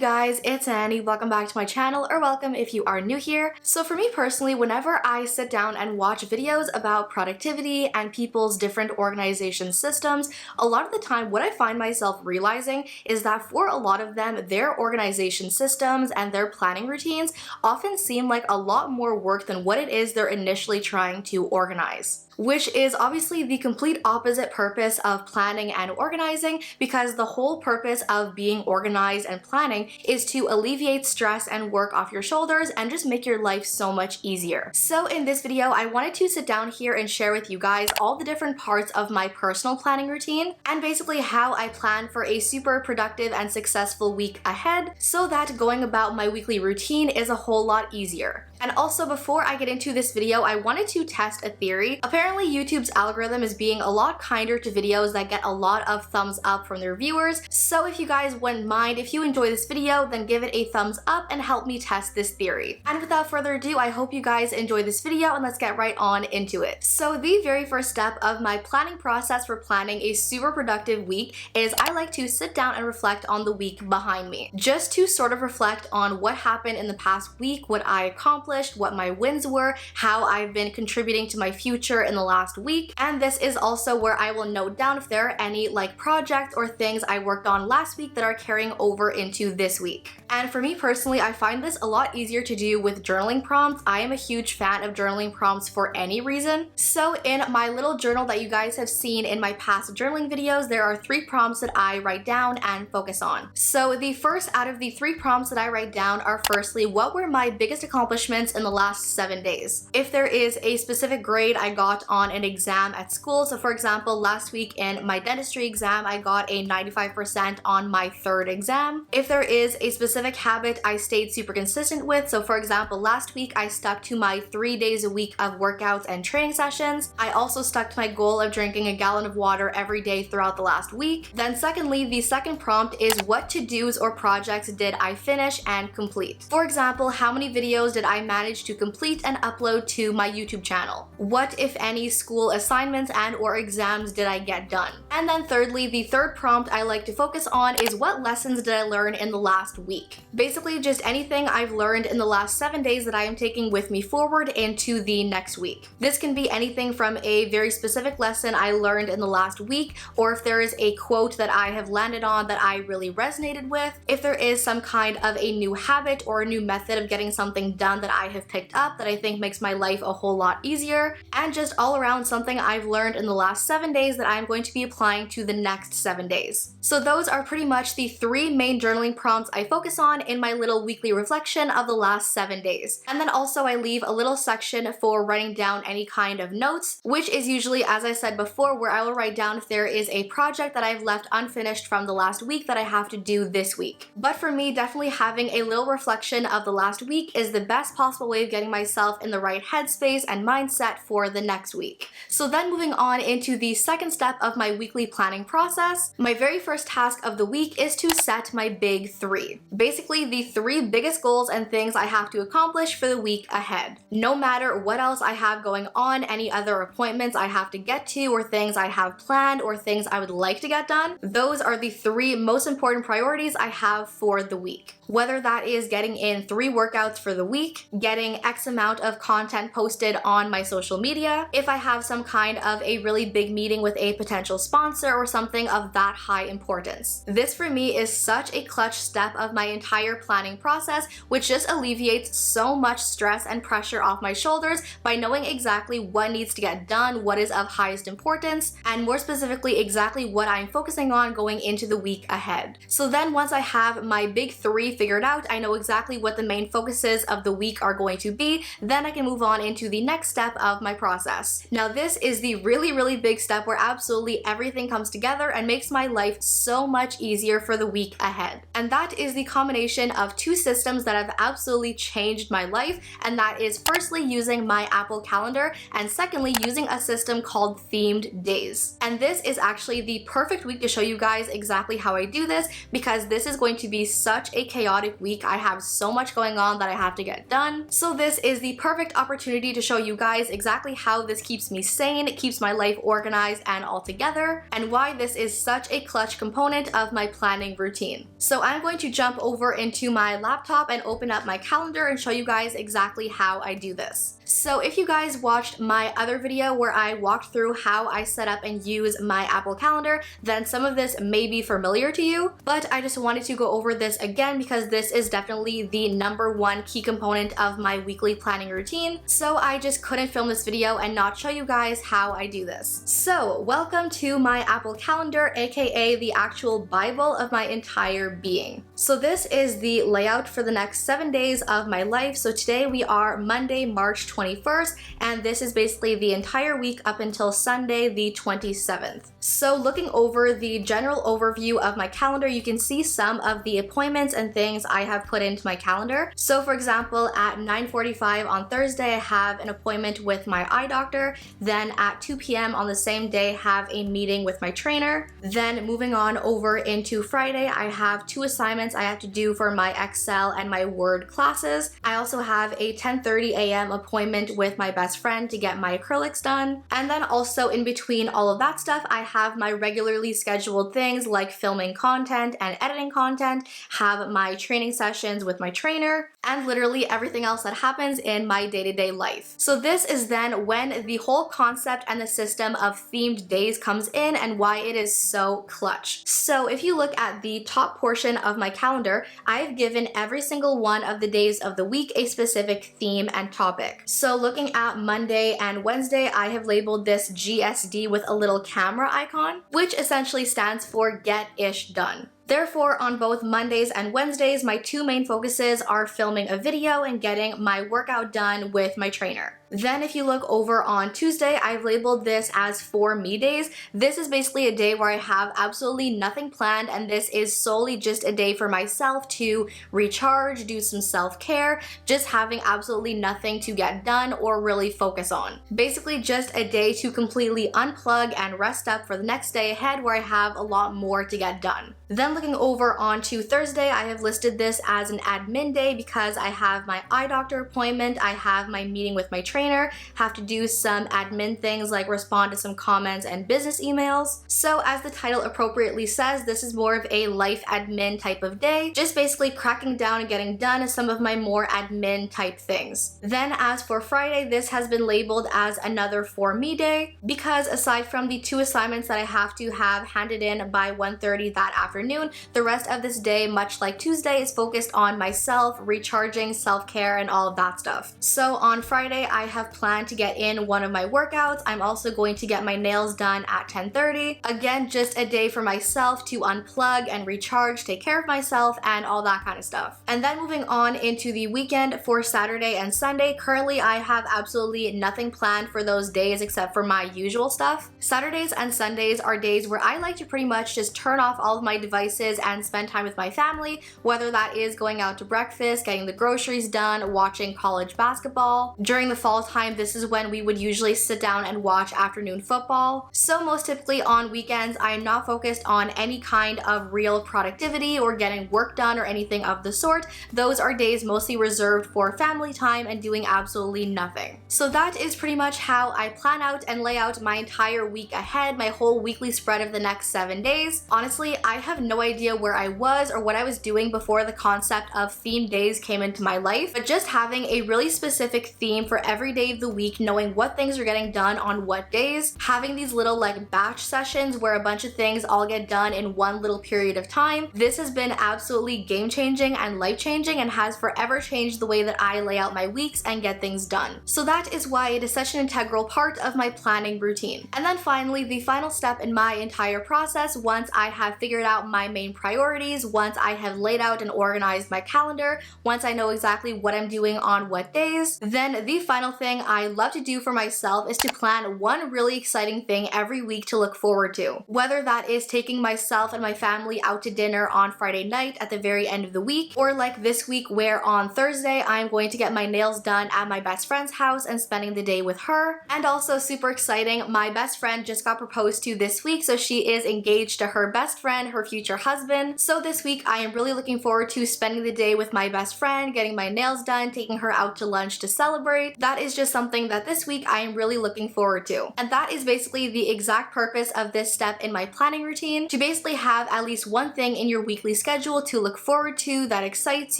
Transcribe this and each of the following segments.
guys, it's Annie. Welcome back to my channel, or welcome if you are new here. So for me personally, whenever I sit down and watch videos about productivity and people's different organization systems, a lot of the time what I find myself realizing is that for a lot of them, their organization systems and their planning routines often seem like a lot more work than what it is they're initially trying to organize. Which is obviously the complete opposite purpose of planning and organizing, because the whole purpose of being organized and planning is to alleviate stress and work off your shoulders and just make your life so much easier. So in this video, I wanted to sit down here and share with you guys all the different parts of my personal planning routine and basically how I plan for a super productive and successful week ahead so that going about my weekly routine is a whole lot easier. And also, before I get into this video, I wanted to test a theory. Apparently, YouTube's algorithm is being a lot kinder to videos that get a lot of thumbs up from their viewers. So if you guys wouldn't mind, if you enjoy this video, then give it a thumbs up and help me test this theory. And without further ado, I hope you guys enjoy this video and let's get right on into it. So the very first step of my planning process for planning a super productive week is I like to sit down and reflect on the week behind me. Just to sort of reflect on what happened in the past week, what I accomplished, what my wins were, how I've been contributing to my future in the last week, and this is also where I will note down if there are any projects or things I worked on last week that are carrying over into this week. And for me personally, I find this a lot easier to do with journaling prompts. I am a huge fan of journaling prompts for any reason. So in my little journal that you guys have seen in my past journaling videos, there are 3 prompts that I write down and focus on. So the first out of the 3 prompts that I write down are firstly, what were my biggest accomplishments in the last 7 days? If there is a specific grade I got on an exam at school, so for example, last week in my dentistry exam, I got a 95% on my 3rd exam. If there is a specific habit I stayed super consistent with, so for example, last week I stuck to my 3 days a week of workouts and training sessions. I also stuck to my goal of drinking a gallon of water every day throughout the last week. Then secondly, the second prompt is what to-dos or projects did I finish and complete? For example, how many videos did I manage to complete and upload to my YouTube channel? What, if any, school assignments and or exams did I get done? And then thirdly, the third prompt I like to focus on is what lessons did I learn in the last week? Basically just anything I've learned in the last 7 days that I am taking with me forward into the next week. This can be anything from a very specific lesson I learned in the last week, or if there is a quote that I have landed on that I really resonated with, if there is some kind of a new habit or a new method of getting something done that I have picked up that I think makes my life a whole lot easier, and just all around something I've learned in the last 7 days that I'm going to be applying to the next 7 days. So those are pretty much the 3 main journaling prompts I focus on in my little weekly reflection of the last 7 days. And then also I leave a little section for writing down any kind of notes, which is usually, as I said before, where I will write down if there is a project that I've left unfinished from the last week that I have to do this week. But for me, definitely having a little reflection of the last week is the best possible way of getting myself in the right headspace and mindset for the next week. So then moving on into the second step of my weekly planning process, my very first task of the week is to set my big 3. Basically the 3 biggest goals and things I have to accomplish for the week ahead. No matter what else I have going on, any other appointments I have to get to, or things I have planned, or things I would like to get done, those are the 3 most important priorities I have for the week. Whether that is getting in 3 workouts for the week, getting X amount of content posted on my social media, if I have some kind of a really big meeting with a potential sponsor or something of that high importance. This for me is such a clutch step of my entire planning process, which just alleviates so much stress and pressure off my shoulders by knowing exactly what needs to get done, what is of highest importance, and more specifically exactly what I'm focusing on going into the week ahead. So then once I have my big 3 figured out, I know exactly what the main focuses of the week are going to be, then I can move on into the next step of my process. Now this is the really big step where absolutely everything comes together and makes my life so much easier for the week ahead. And that is the combination of 2 systems that have absolutely changed my life, and that is firstly using my Apple Calendar, and secondly using a system called themed days. And this is actually the perfect week to show you guys exactly how I do this, because this is going to be such a chaotic week. I have so much going on that I have to get done. So this is the perfect opportunity to show you guys exactly how this this keeps me sane, it keeps my life organized and all together, and why this is such a clutch component of my planning routine. So I'm going to jump over into my laptop and open up my calendar and show you guys exactly how I do this. So if you guys watched my other video where I walked through how I set up and use my Apple Calendar, then some of this may be familiar to you, but I just wanted to go over this again because this is definitely the #1 key component of my weekly planning routine, so I just couldn't film this video and not show you guys how I do this. So welcome to my Apple Calendar, aka the actual Bible of my entire being. So this is the layout for the next 7 days of my life. So today we are Monday, March 21st, and this is basically the entire week up until Sunday, the 27th. So looking over the general overview of my calendar, you can see some of the appointments and things I have put into my calendar. So for example, at 9:45 on Thursday, I have an appointment with my eye doctor. Then at 2 p.m. on the same day, have a meeting with my trainer. Then moving on over into Friday, I have 2 assignments I have to do for my Excel and my Word classes. I also have a 10:30 a.m. appointment with my best friend to get my acrylics done. And then also in between all of that stuff, I have my regularly scheduled things like filming content and editing content, have my training sessions with my trainer, and literally everything else that happens in my day-to-day life. So this is then when the whole concept and the system of themed days comes in and why it is so clutch. So if you look at the top portion of my calendar, I've given every single one of the days of the week a specific theme and topic. So looking at Monday and Wednesday, I have labeled this GSD with a little camera icon, which essentially stands for Get-ish Done. Therefore, on both Mondays and Wednesdays, my 2 main focuses are filming a video and getting my workout done with my trainer. Then if you look over on Tuesday, I've labeled this as For Me days. This is basically a day where I have absolutely nothing planned, and this is solely just a day for myself to recharge, do some self-care, just having absolutely nothing to get done or really focus on. Basically just a day to completely unplug and rest up for the next day ahead where I have a lot more to get done. Then looking over onto Thursday, I have listed this as an admin day because I have my eye doctor appointment, I have my meeting with my trainer, have to do some admin things like respond to some comments and business emails. So as the title appropriately says, this is more of a life admin type of day, just basically cracking down and getting done some of my more admin type things. Then as for Friday, this has been labeled as another For Me day because aside from the 2 assignments that I have to have handed in by 1:30 that afternoon, the rest of this day, much like Tuesday, is focused on myself, recharging, self-care, and all of that stuff. So on Friday, I have planned to get in one of my workouts. I'm also going to get my nails done at 10:30. Again, just a day for myself to unplug and recharge, take care of myself, and all that kind of stuff. And then moving on into the weekend for Saturday and Sunday, currently I have absolutely nothing planned for those days except for my usual stuff. Saturdays and Sundays are days where I like to pretty much just turn off all of my devices and spend time with my family, whether that is going out to breakfast, getting the groceries done, watching college basketball. During the fall time, this is when we would usually sit down and watch afternoon football. So most typically on weekends, I am not focused on any kind of real productivity or getting work done or anything of the sort. Those are days mostly reserved for family time and doing absolutely nothing. So that is pretty much how I plan out and lay out my entire week ahead, my whole weekly spread of the next 7 days. Honestly, I have no idea where I was or what I was doing before the concept of themed days came into my life, but just having a really specific theme for every day of the week, knowing what things are getting done on what days, having these little like batch sessions where a bunch of things all get done in one little period of time, this has been absolutely game-changing and life-changing and has forever changed the way that I lay out my weeks and get things done. So that is why it is such an integral part of my planning routine. And then finally, the final step in my entire process, once I have figured out my main priorities, once I have laid out and organized my calendar, once I know exactly what I'm doing on what days, then the final thing I love to do for myself is to plan one really exciting thing every week to look forward to. Whether that is taking myself and my family out to dinner on Friday night at the very end of the week, or like this week where on Thursday I'm going to get my nails done at my best friend's house and spending the day with her. And also super exciting, my best friend just got proposed to this week, so she is engaged to her best friend, her future husband. So this week I am really looking forward to spending the day with my best friend, getting my nails done, taking her out to lunch to celebrate. That is just something that this week I am really looking forward to. And that is basically the exact purpose of this step in my planning routine, to basically have at least one thing in your weekly schedule to look forward to that excites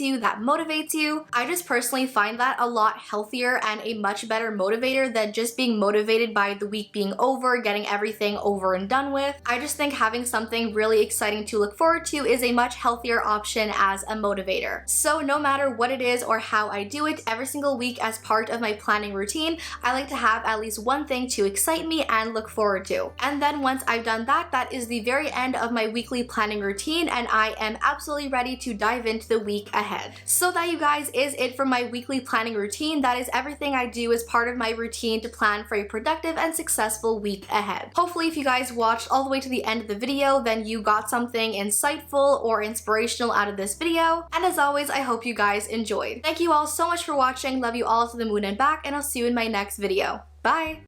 you, that motivates you. I just personally find that a lot healthier and a much better motivator than just being motivated by the week being over, getting everything over and done with. I just think having something really exciting to look forward to is a much healthier option as a motivator. So no matter what it is or how I do it, every single week as part of my planning routine, I like to have at least one thing to excite me and look forward to. And then once I've done that, that is the very end of my weekly planning routine, and I am absolutely ready to dive into the week ahead. So that, you guys, is it for my weekly planning routine. That is everything I do as part of my routine to plan for a productive and successful week ahead. Hopefully, if you guys watched all the way to the end of the video, then you got something insightful or inspirational out of this video. And as always, I hope you guys enjoyed. Thank you all so much for watching. Love you all to the moon and back, and I'll see you in my next video. Bye!